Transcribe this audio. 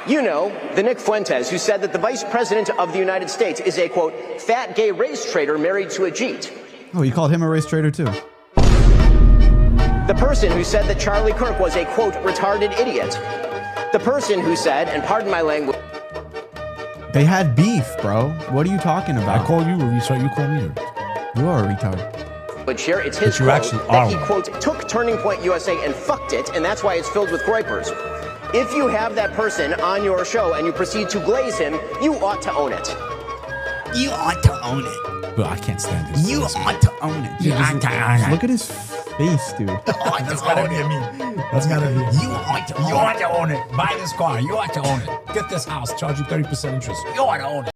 You know, the Nick Fuentes, who said that the Vice President of the United States is a, quote, fat gay race trader married to a Jeet. Oh, you called him a race trader too. The person who said that Charlie Kirk was a, quote, retarded idiot. The person who said, and pardon my language... They had beef, bro. What are you talking about? I call you a retard, you call me a retard. You are a retard. But here, it's his quote that he, quote, took Turning Point USA and fucked it, and that's why it's filled with groypers. If you have that person on your show and you proceed to glaze him, you ought to own it. You ought to own it. But I can't stand this. You ought to own it. You ought to own it. Look at his face, dude. That's gotta be me. That's gotta be me. You ought to own it. Buy this car. You ought to own it. Get this house. Charge you 30% interest. You ought to own it.